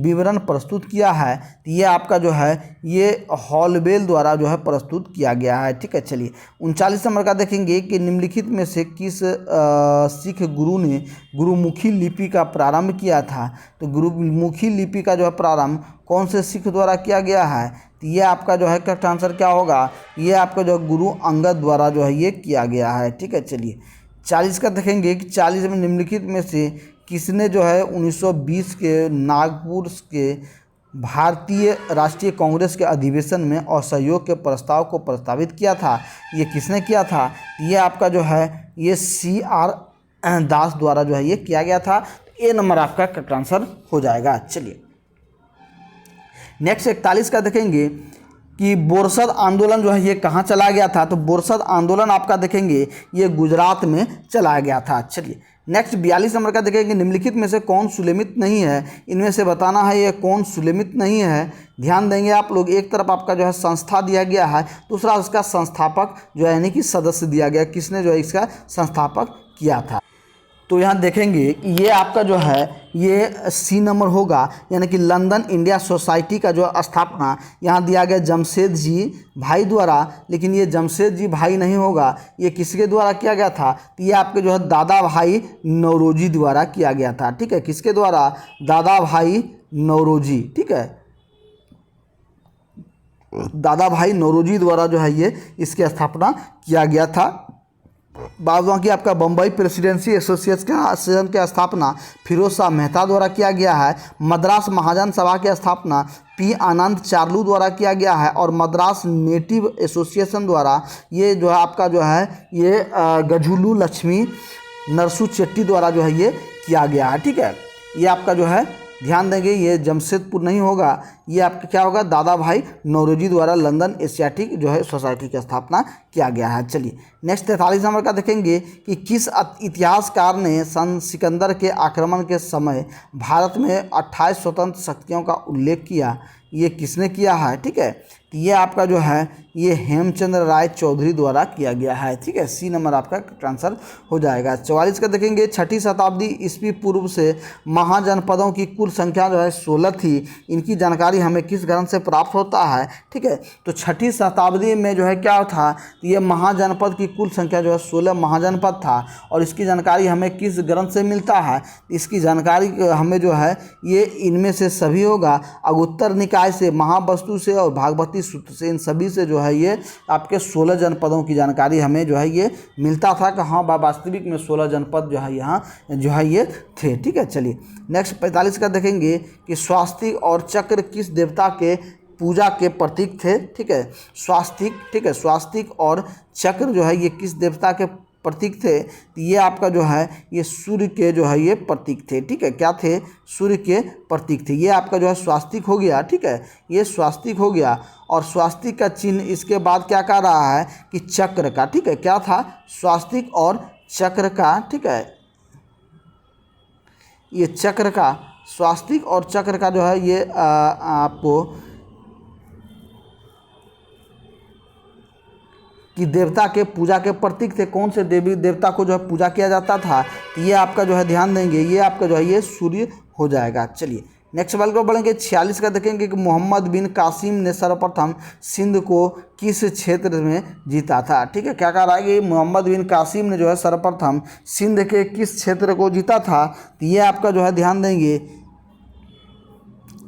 विवरण प्रस्तुत किया है? तो ये आपका जो है ये हॉलबेल द्वारा जो है प्रस्तुत किया गया है, ठीक है। चलिए 39 नंबर का देखेंगे कि निम्नलिखित में से किस सिख गुरु ने गुरुमुखी लिपि का प्रारंभ किया था? तो गुरुमुखी लिपि का जो है प्रारंभ कौन से सिख द्वारा किया गया है? तो ये आपका जो है करेक्ट आंसर क्या होगा? ये आपका जो गुरु अंगद द्वारा जो है ये किया गया है, ठीक है। चलिए 40 का देखेंगे कि 40 में निम्नलिखित में से किसने जो है 1920 के नागपुर के भारतीय राष्ट्रीय कांग्रेस के अधिवेशन में असहयोग के प्रस्ताव को प्रस्तावित किया था? ये किसने किया था? ये आपका जो है ये C.R. दास द्वारा जो है ये किया गया था। ए नंबर आपका करेक्ट आंसर हो जाएगा। चलिए नेक्स्ट 41 का देखेंगे कि बोरसद आंदोलन जो है ये कहाँ चला गया था? तो बोरसद आंदोलन आपका देखेंगे ये गुजरात में चला गया था। चलिए नेक्स्ट 42 नंबर का देखेंगे, निम्नलिखित में से कौन सुलेमित नहीं है, इनमें से बताना है ये कौन सुलेमित नहीं है। ध्यान देंगे आप लोग, एक तरफ आपका जो है संस्था दिया गया है, दूसरा उसका संस्थापक जो है यानी कि सदस्य दिया गया, किसने जो है इसका संस्थापक किया था। तो यहाँ देखेंगे ये आपका जो है ये सी नंबर होगा, यानी कि लंदन इंडिया सोसाइटी का जो स्थापना यहाँ दिया गया जमशेद जी भाई द्वारा, लेकिन ये जमशेद जी भाई नहीं होगा, ये किसके द्वारा किया गया था, तो ये आपके जो है दादा भाई नौरोजी द्वारा किया गया था। ठीक है, किसके द्वारा, दादा भाई नौरोजी। ठीक है, दादा भाई नौरोजी द्वारा जो है ये इसकी स्थापना किया गया था। बाद बाकी आपका बम्बई प्रेसिडेंसी एसोसिएशन की स्थापना फिरोज शाह मेहता द्वारा किया गया है। मद्रास महाजन सभा की स्थापना पी आनंद चार्लू द्वारा किया गया है, और मद्रास नेटिव एसोसिएशन द्वारा ये जो है आपका जो है ये गझुलू लक्ष्मी नरसू चेट्टी द्वारा जो है ये किया गया है। ठीक है, ये आपका जो है ध्यान देंगे ये जमशेदपुर नहीं होगा, ये आपका क्या होगा, दादा भाई नौरोजी द्वारा लंदन एशियाटिक जो है सोसाइटी की स्थापना किया गया है। चलिए नेक्स्ट 43 नंबर का देखेंगे कि किस इतिहासकार ने सन सिकंदर के आक्रमण के समय भारत में 28 स्वतंत्र शक्तियों का उल्लेख किया, ये किसने किया है। ठीक है, तो ये आपका जो है ये हेमचंद्र राय चौधरी द्वारा किया गया है। ठीक है, सी नंबर आपका आंसर हो जाएगा। 44 का देखेंगे, 6ठी शताब्दी ईस्वी पूर्व से महाजनपदों की कुल संख्या जो है 16 थी, इनकी जानकारी हमें किस ग्रंथ से प्राप्त होता है। ठीक है, तो 6ठी शताब्दी में जो है क्या था, तो ये महाजनपद की कुल संख्या जो है 16 महाजनपद था, और इसकी जानकारी हमें किस ग्रंथ से मिलता है, इसकी जानकारी हमें जो है ये इनमें से सभी होगा, अगुत्तर निकाय से, महावस्तु से और भागवती सूत्र से, इन सभी से जो है ये आपके 16 जनपदों की जानकारी हमें जो है ये मिलता था कि हाँ वास्तविक में 16 जनपद जो है यहाँ जो है ये थे। ठीक है, चलिए नेक्स्ट 45 का देखेंगे कि स्वास्तिक और चक्र किस देवता के पूजा के प्रतीक थे। ठीक है, स्वास्तिक, ठीक है, स्वास्तिक और चक्र जो है ये किस देवता के प्रतीक थे, तो ये आपका जो है ये सूर्य के जो है ये प्रतीक थे। ठीक है, क्या थे, सूर्य के प्रतीक थे। ये आपका जो है स्वास्तिक हो गया। ठीक है, ये स्वास्तिक हो गया, और स्वास्तिक का चिन्ह इसके बाद क्या कह रहा है कि चक्र का। ठीक है, क्या था, स्वास्तिक और चक्र का। ठीक है, ये चक्र का, स्वास्तिक और चक्र का जो है ये आपको कि देवता के पूजा के प्रतीक थे। कौन से देवी देवता को जो है पूजा किया जाता था, तो ये आपका जो है ध्यान देंगे ये आपका जो है ये सूर्य हो जाएगा। चलिए नेक्स्ट सवाल को बढ़ेंगे। 46 का देखेंगे कि मोहम्मद बिन कासिम ने सर्वप्रथम सिंध को किस क्षेत्र में जीता था। ठीक है, क्या कह रहा है कि मोहम्मद बिन कासिम ने जो है सर्वप्रथम सिंध के किस क्षेत्र को जीता था, तो ये आपका जो है ध्यान देंगे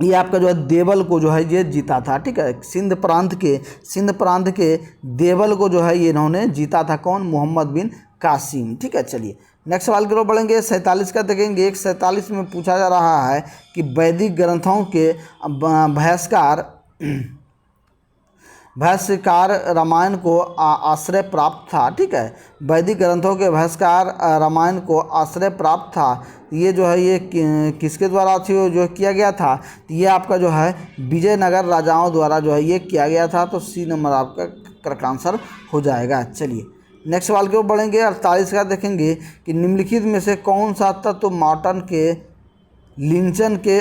ये आपका जो है देवल को जो है ये जीता था। ठीक है, सिंध प्रांत के देवल को जो है ये इन्होंने जीता था। कौन, मोहम्मद बिन कासिम। ठीक है, चलिए नेक्स्ट सवाल की ओर बढ़ेंगे। 47 का देखेंगे। 47 में पूछा जा रहा है कि वैदिक ग्रंथों के भाष्यकार रामायण को आश्रय प्राप्त था। ठीक है, वैदिक ग्रंथों के भाष्यकार रामायण को आश्रय प्राप्त था, ये जो है ये किसके द्वारा थी जो किया गया था, तो ये आपका जो है विजयनगर राजाओं द्वारा जो है ये किया गया था। तो सी नंबर आपका करेक्ट आंसर हो जाएगा। चलिए नेक्स्ट सवाल की ओर बढ़ेंगे। 48 का देखेंगे कि निम्नलिखित में से कौन सा तत्व मॉर्टन के लिंचन के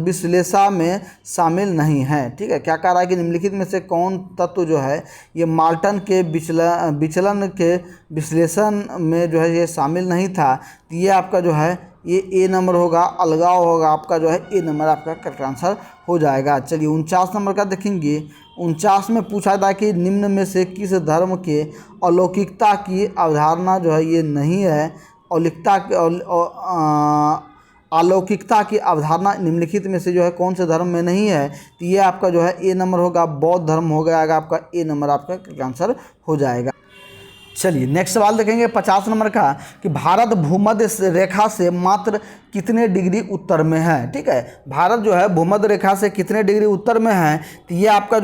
विश्लेषण में शामिल नहीं है। ठीक है, क्या कह रहा है कि निम्नलिखित में से कौन तत्व जो है ये माल्टन के विचलन के विश्लेषण में जो है ये शामिल नहीं था, तो ये आपका जो है ये ए नंबर होगा, अलगाव होगा आपका जो है ए नंबर आपका करेक्ट आंसर हो जाएगा। चलिए 49 नंबर का देखेंगे। 49 में पूछा था कि निम्न में से किस धर्म के अलौकिकता की अवधारणा जो है ये नहीं है, अलौकिकता की अवधारणा निम्नलिखित में से जो है कौन से धर्म में नहीं है, तो ये आपका जो है ए नंबर होगा, बौद्ध धर्म हो जाएगा आपका ए नंबर आपका आंसर हो जाएगा। चलिए नेक्स्ट सवाल देखेंगे 50 नंबर का कि भारत भूमध्य रेखा से मात्र कितने डिग्री उत्तर में है। ठीक है, भारत जो है भूमध्य रेखा से कितने डिग्री उत्तर में है, तो ये आपका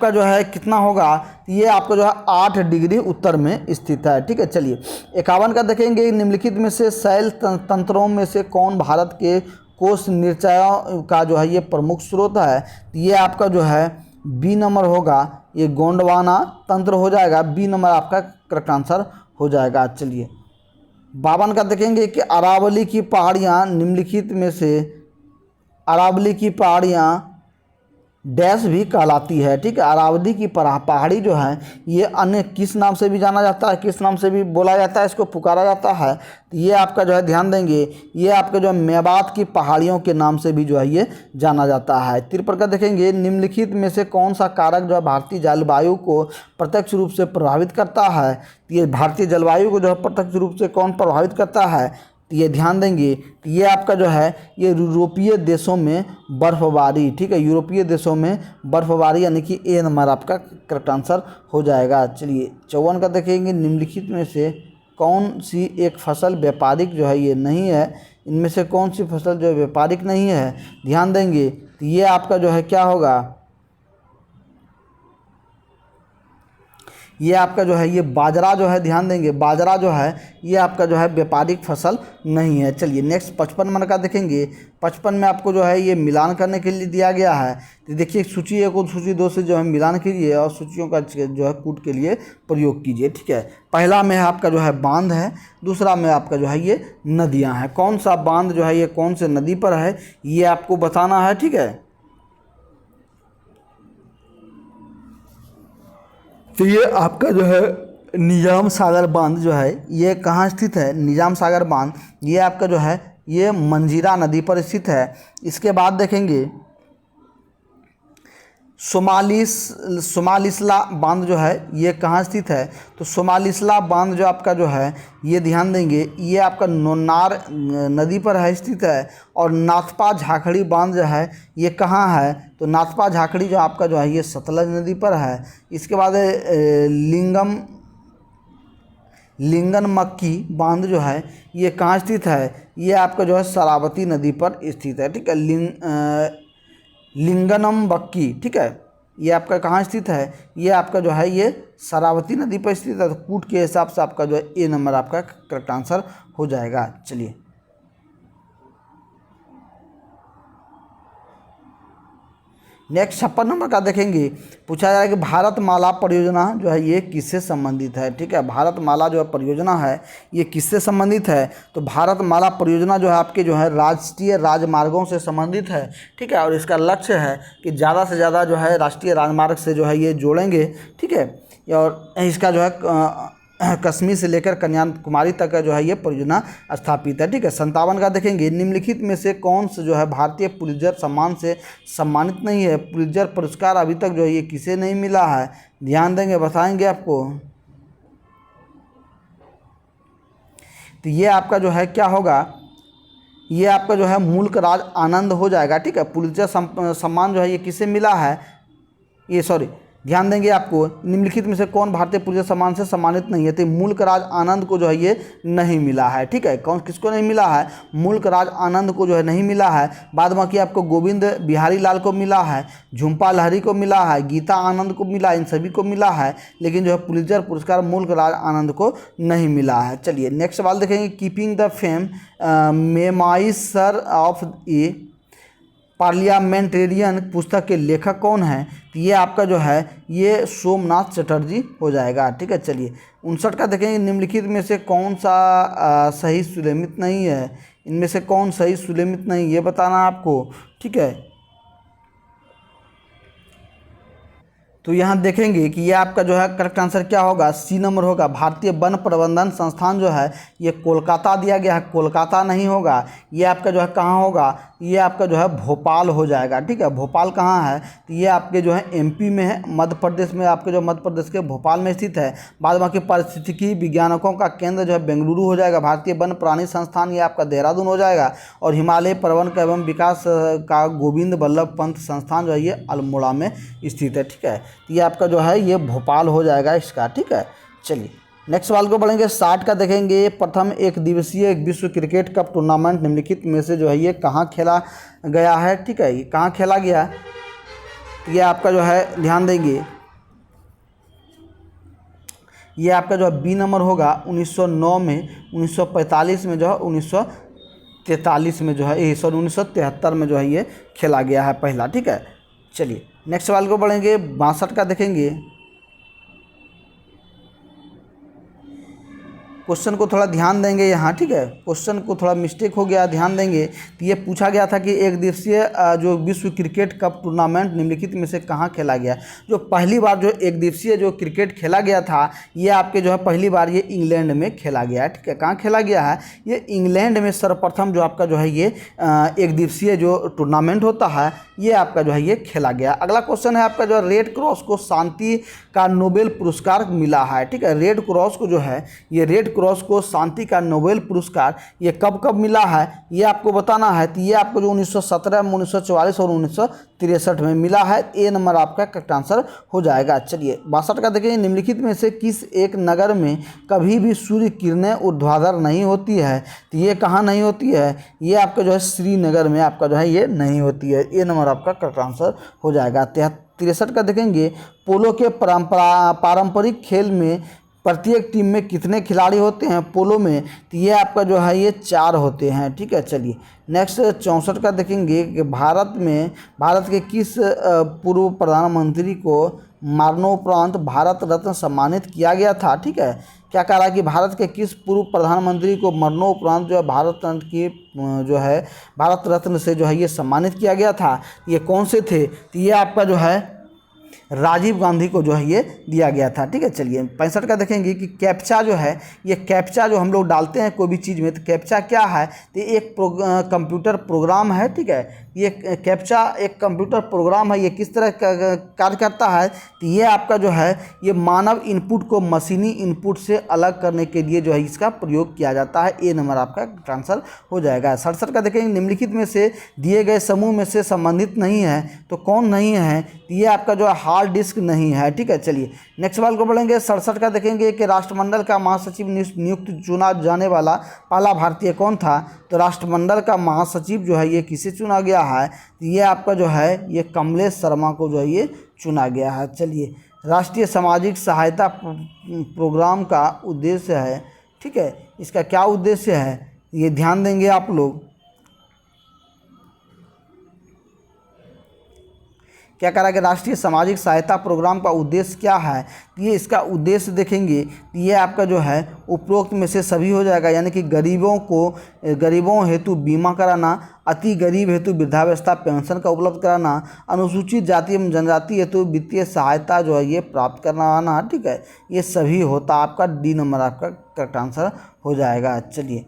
जो है कितना होगा, ये आपका जो है 8 डिग्री उत्तर में स्थित है। ठीक है, चलिए 51 का देखेंगे। निम्नलिखित में से शैल तंत्रों में से कौन भारत के कोष निचयों का जो है ये प्रमुख स्रोत है, तो ये आपका जो है बी नंबर होगा, ये गोंडवाना तंत्र हो जाएगा। बी नंबर आपका करेक्ट आंसर हो जाएगा। चलिए 52 का देखेंगे कि अरावली की पहाड़ियाँ निम्नलिखित में से अरावली की पहाड़ियाँ डैश भी कहलाती है। ठीक है, अरावली की पहाड़ी जो है ये अन्य किस नाम से भी जाना जाता है, किस नाम से भी बोला जाता है, इसको पुकारा जाता है, तो ये आपका जो है ध्यान देंगे, ये आपके जो है मेवात की पहाड़ियों के नाम से भी जो है ये जाना जाता है। 53 का देखेंगे निम्नलिखित में से कौन सा कारक जो है भारतीय जलवायु को प्रत्यक्ष रूप से प्रभावित करता है। तो ये भारतीय जलवायु को जो है प्रत्यक्ष रूप से कौन प्रभावित करता है, तो ये ध्यान देंगे, तो ये आपका जो है ये यूरोपीय देशों में बर्फबारी। ठीक है, यूरोपीय देशों में बर्फबारी, यानी कि ए नंबर आपका करेक्ट आंसर हो जाएगा। चलिए 54 का देखेंगे निम्नलिखित में से कौन सी एक फसल व्यापारिक जो है ये नहीं है, इनमें से कौन सी फसल जो है व्यापारिक नहीं है, ध्यान देंगे, तो ये आपका जो है क्या होगा, ये आपका जो है ये बाजरा जो है, ध्यान देंगे बाजरा जो है ये आपका जो है व्यापारिक फसल नहीं है। चलिए नेक्स्ट 55 नंबर का देखेंगे। 55 में आपको जो है ये मिलान करने के लिए दिया गया है। तो देखिए सूची 1 और सूची 2 से जो है मिलान कीजिए और सूचियों का जो है कूट के लिए प्रयोग कीजिए। ठीक है, पहला में आपका जो है बांध है, दूसरा में आपका जो है ये नदियाँ हैं। कौन सा बांध जो है ये कौन से नदी पर है ये आपको बताना है। ठीक है, तो ये आपका जो है निजाम सागर बांध जो है ये कहाँ स्थित है, निजाम सागर बांध ये आपका जो है ये मंजीरा नदी पर स्थित है। इसके बाद देखेंगे सोमालिसला बांध जो है ये कहाँ स्थित है, तो सोमालिसला बांध जो आपका जो है ये ध्यान देंगे ये आपका नोन्नार नदी पर है स्थित है। और नाथपा झाखड़ी बांध जो है ये कहाँ है, तो नाथपा झाखड़ी जो आपका जो है ये सतलज नदी पर है। इसके बाद लिंगन मक्की बांध जो है ये कहाँ स्थित है, ये आपका जो है शरावती नदी पर स्थित है। ठीक है, लिंगनम बक्की, ठीक है, ये आपका कहाँ स्थित है, ये आपका जो है ये शरावती नदी पर स्थित है। तो कूट के हिसाब से आपका जो है ए नंबर आपका करेक्ट आंसर हो जाएगा। चलिए नेक्स्ट 56 नंबर का देखेंगे। पूछा जाएगा कि भारतमाला परियोजना जो है ये किससे संबंधित है। ठीक है, भारतमाला जो है परियोजना है ये किससे संबंधित है, तो भारतमाला परियोजना जो है आपके जो है राष्ट्रीय राजमार्गों से संबंधित है। ठीक है, और इसका लक्ष्य है कि ज़्यादा से ज़्यादा जो है राष्ट्रीय राजमार्ग से जो है ये जोड़ेंगे। ठीक है, और इसका जो है कश्मीर से लेकर कन्याकुमारी तक का जो है ये परियोजना स्थापित है। ठीक है, 57 का देखेंगे निम्नलिखित में से कौन से जो है भारतीय पुलित्जर सम्मान से सम्मानित नहीं है। पुलित्जर पुरस्कार अभी तक जो है ये किसे नहीं मिला है, ध्यान देंगे बताएंगे आपको। तो ये आपका जो है क्या होगा, ये आपका जो है मुल्क राज आनंद हो जाएगा। ठीक है, पुलित्जर सम्मान जो है ये किसे मिला है, ये सॉरी ध्यान देंगे आपको निम्नलिखित में से कौन भारतीय पुलिस सम्मान से सम्मानित नहीं है, तो मुल्क राज आनंद को जो है ये नहीं मिला है। ठीक है, कौन किसको नहीं मिला है, मुल्क राज आनंद को जो है नहीं मिला है। बाद बाकी आपको गोविंद बिहारी लाल को मिला है, झुम्पा लहरी को मिला है, गीता आनंद को मिला, इन सभी को मिला है, लेकिन जो है पुलित्जर पुरस्कार मुल्क राज आनंद को नहीं मिला है। चलिए नेक्स्ट सवाल देखेंगे। कीपिंग द फेम मेमाइसर ऑफ ए पार्लियामेंटेरियन पुस्तक के लेखक कौन है, तो ये आपका जो है ये सोमनाथ चटर्जी हो जाएगा। ठीक है, चलिए 59 का देखेंगे निम्नलिखित में से कौन सा सही सुलेमित नहीं है, इनमें से कौन सही सुलेमित नहीं ये बताना आपको। ठीक है, तो यहाँ देखेंगे कि ये आपका जो है करेक्ट आंसर क्या होगा, सी नंबर होगा। भारतीय वन प्रबंधन संस्थान जो है ये कोलकाता दिया गया है, कोलकाता नहीं होगा। ये आपका जो है कहाँ होगा, ये आपका जो है भोपाल हो जाएगा। ठीक है, भोपाल कहाँ है, तो ये आपके जो है एमपी में है, मध्य प्रदेश में, आपके जो मध्य प्रदेश के भोपाल में स्थित है। बाद बाकी पारिस्थितिकी विज्ञानकों का केंद्र जो है बेंगलुरु हो जाएगा। भारतीय वन प्राणी संस्थान ये आपका देहरादून हो जाएगा। और हिमालय पर्वत एवं विकास का गोविंद बल्लभ पंत संस्थान जो है ये अल्मोड़ा में स्थित है। ठीक है, ये आपका जो है ये भोपाल हो जाएगा इसका। ठीक है, चलिए नेक्स्ट सवाल को बढ़ेंगे। 60 का देखेंगे। प्रथम एक दिवसीय विश्व क्रिकेट कप टूर्नामेंट निम्नलिखित में से जो है ये कहाँ खेला गया है। ठीक है, ये कहाँ खेला गया, ये आपका जो है ध्यान देंगे, ये आपका जो है बी नंबर होगा 1909 में, 1945 में जो है 1943 में जो है सॉरी 1973 में जो है ये खेला गया है पहला। ठीक है, चलिए नेक्स्ट सवाल को बढ़ेंगे। 62 का देखेंगे। क्वेश्चन को थोड़ा ध्यान देंगे यहाँ, ठीक है, क्वेश्चन को थोड़ा मिस्टेक हो गया, ध्यान देंगे। तो ये पूछा गया था कि एक दिवसीय जो विश्व क्रिकेट कप टूर्नामेंट निम्नलिखित में से कहाँ खेला गया। जो पहली बार जो एक दिवसीय जो क्रिकेट खेला गया था, ये आपके जो है पहली बार ये इंग्लैंड में खेला गया है, ठीक है। कहाँ खेला गया है? ये इंग्लैंड में सर्वप्रथम जो आपका जो है ये एक दिवसीय जो टूर्नामेंट होता है, ये आपका जो है ये खेला गया। अगला क्वेश्चन है आपका जो है रेड क्रॉस को शांति का नोबेल पुरस्कार मिला है, ठीक है। रेड क्रॉस को जो है ये रेड क्रॉस को शांति का नोबेल पुरस्कार ये कब कब मिला है, ये आपको बताना है। तो ये आपको जो 1917 में, 1944 और 1963 में मिला है। ए नंबर आपका करेक्ट आंसर हो जाएगा। चलिए 62 का देखेंगे, निम्नलिखित में से किस एक नगर में कभी भी सूर्य किरणें ऊर्ध्वाधर नहीं होती है। तो ये कहाँ नहीं होती है? ये आपका जो है श्रीनगर में आपका जो है ये नहीं होती है। ए नंबर आपका करेक्ट आंसर हो जाएगा। 63 का देखेंगे, पोलो के पारंपरिक खेल में प्रत्येक टीम में कितने खिलाड़ी होते हैं पोलो में? तो ये आपका जो है ये 4 होते हैं, ठीक है। चलिए नेक्स्ट 64 का देखेंगे कि भारत के किस पूर्व प्रधानमंत्री को मरणोपरांत भारत रत्न सम्मानित किया गया था, ठीक है। क्या कह रहा है कि भारत के किस पूर्व प्रधानमंत्री को मरणोपरांत जो है भारत रत्न की जो है भारत रत्न से जो है ये सम्मानित किया गया था? ये कौन से थे? तो ये आपका जो है राजीव गांधी को जो है ये दिया गया था, ठीक है। चलिए 65 का देखेंगे कि कैप्चा जो है, ये कैप्चा जो हम लोग डालते हैं कोई भी चीज़ में, तो कैप्चा क्या है? तो एक कंप्यूटर प्रोग्राम है, ठीक है। ये कैप्चा एक कंप्यूटर प्रोग्राम है। ये किस तरह कार्य करता है? तो ये आपका जो है ये मानव इनपुट को मशीनी इनपुट से अलग करने के लिए जो है इसका प्रयोग किया जाता है। ए नंबर आपका आंसर हो जाएगा। 67 का देखेंगे, निम्नलिखित में से दिए गए समूह में से संबंधित नहीं है तो कौन नहीं है? तो ये आपका जो है हार्ड डिस्क नहीं है, ठीक है। चलिए नेक्स्ट सवाल को बढ़ेंगे। 67 का देखेंगे कि राष्ट्रमंडल का महासचिव नियुक्त चुना जाने वाला पहला भारतीय कौन था? तो राष्ट्रमंडल का महासचिव जो है ये किसे चुना गया है? तो ये आपका जो है ये कमलेश शर्मा को जो है ये चुना गया है। चलिए राष्ट्रीय सामाजिक सहायता प्रोग्राम का उद्देश्य है, ठीक है, इसका क्या उद्देश्य है ये ध्यान देंगे आप लोग। क्या कह रहा है कि राष्ट्रीय सामाजिक सहायता प्रोग्राम का उद्देश्य क्या है? ये इसका उद्देश्य देखेंगे, ये आपका जो है उपरोक्त में से सभी हो जाएगा, यानी कि गरीबों हेतु बीमा कराना, अति गरीब हेतु वृद्धावस्था पेंशन का उपलब्ध कराना, अनुसूचित जाति एवं जनजाति हेतु वित्तीय सहायता जो है ये प्राप्त करवाना, ठीक है। ये सभी होता आपका डी नंबर आपका करेक्ट आंसर हो जाएगा। चलिए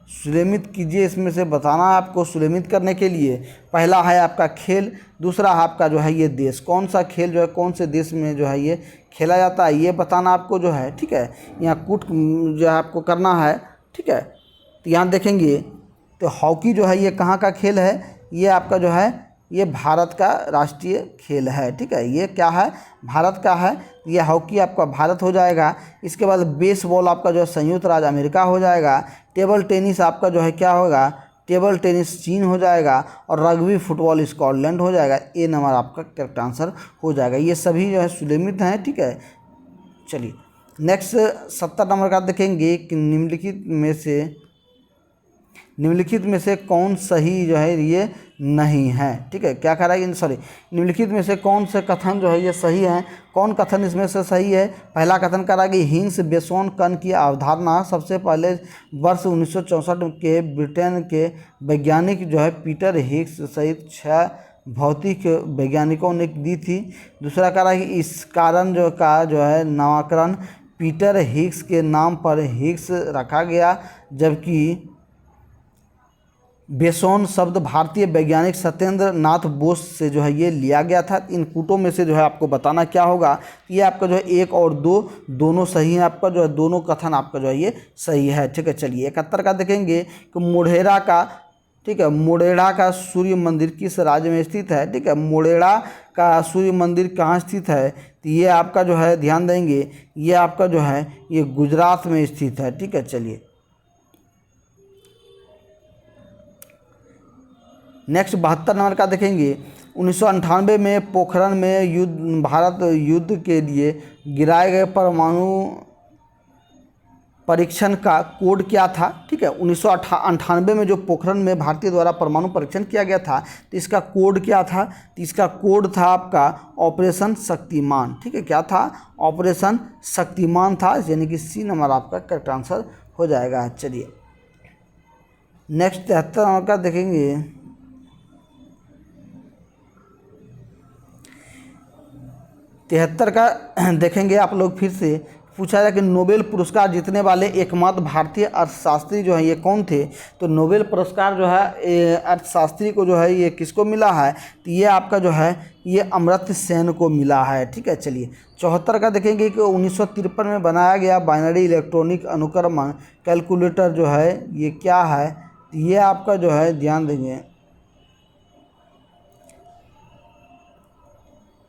सुलेमित कीजिए, इसमें से बताना है आपको सुलेमित करने के लिए। पहला है आपका खेल, दूसरा है आपका जो है ये देश, कौन सा खेल जो है कौन से देश में जो है ये खेला जाता है ये बताना आपको जो है, ठीक है। यहाँ कुट जो है आपको करना है, ठीक है। तो यहाँ देखेंगे तो हॉकी जो है ये कहाँ का खेल है? ये आपका जो है ये भारत का राष्ट्रीय खेल है, ठीक है। ये क्या है? भारत का है। ये हॉकी आपका भारत हो जाएगा। इसके बाद बेसबॉल आपका जो है संयुक्त राज्य अमेरिका हो जाएगा। टेबल टेनिस आपका जो है क्या होगा? टेबल टेनिस चीन हो जाएगा। और रग्बी फुटबॉल स्कॉटलैंड हो जाएगा। ए नंबर आपका करेक्ट आंसर हो जाएगा। ये सभी जो है सुलेमित हैं, ठीक है। चलिए नेक्स्ट 70 नंबर का देखेंगे कि निम्नलिखित में से कौन सही जो है ये नहीं है, ठीक है। क्या कह रहा है? सॉरी, निम्नलिखित में से कौन से कथन जो है ये सही है? कौन कथन इसमें से सही है? पहला कथन कह रहा है कि हिग्स बोसोन कण की अवधारणा सबसे पहले वर्ष 1964 के ब्रिटेन के वैज्ञानिक जो है पीटर हिग्स सहित 6 भौतिक वैज्ञानिकों ने दी थी। दूसरा कह रहा है कि इस कारण जो है नामकरण पीटर हिग्स के नाम पर हिग्स रखा गया, जबकि बोसोन शब्द भारतीय वैज्ञानिक सत्येंद्र नाथ बोस से जो है ये लिया गया था। इन कूटों में से जो है आपको बताना क्या होगा? ये आपका जो है 1 और 2 दोनों सही है। आपका जो है दोनों कथन आपका जो है ये सही है, ठीक है। चलिए 71 का देखेंगे कि मोढेरा का, ठीक है, मोढेरा का सूर्य मंदिर किस राज्य में स्थित है? ठीक है, मोढेरा का सूर्य मंदिर कहाँ स्थित है? तो ये आपका जो है ध्यान देंगे, ये आपका जो है ये गुजरात में स्थित है, ठीक है। चलिए नेक्स्ट 72 नंबर का देखेंगे। 1998 में पोखरण में भारत युद्ध के लिए गिराए गए परीक्षण का कोड क्या था, ठीक है। 1998 में जो पोखरण में भारतीय द्वारा परमाणु परीक्षण किया गया था, तो इसका कोड क्या था? तो इसका कोड था आपका ऑपरेशन शक्तिमान, ठीक है। क्या था? ऑपरेशन शक्तिमान था, यानी कि सी नंबर आपका करेक्ट आंसर हो जाएगा। चलिए नेक्स्ट 73 नंबर का देखेंगे। 73 का देखेंगे आप लोग फिर से। पूछा जाए कि नोबेल पुरस्कार जीतने वाले एकमात्र भारतीय अर्थशास्त्री जो है ये कौन थे? तो नोबेल पुरस्कार जो है अर्थशास्त्री को जो है ये किसको मिला है? तो ये आपका जो है ये अमर्त्य सेन को मिला है, ठीक है। चलिए 74 का देखेंगे कि 1953 में बनाया गया बाइनरी इलेक्ट्रॉनिक अनुक्रमण कैलकुलेटर जो है ये क्या है? तो ये आपका जो है ध्यान देंगे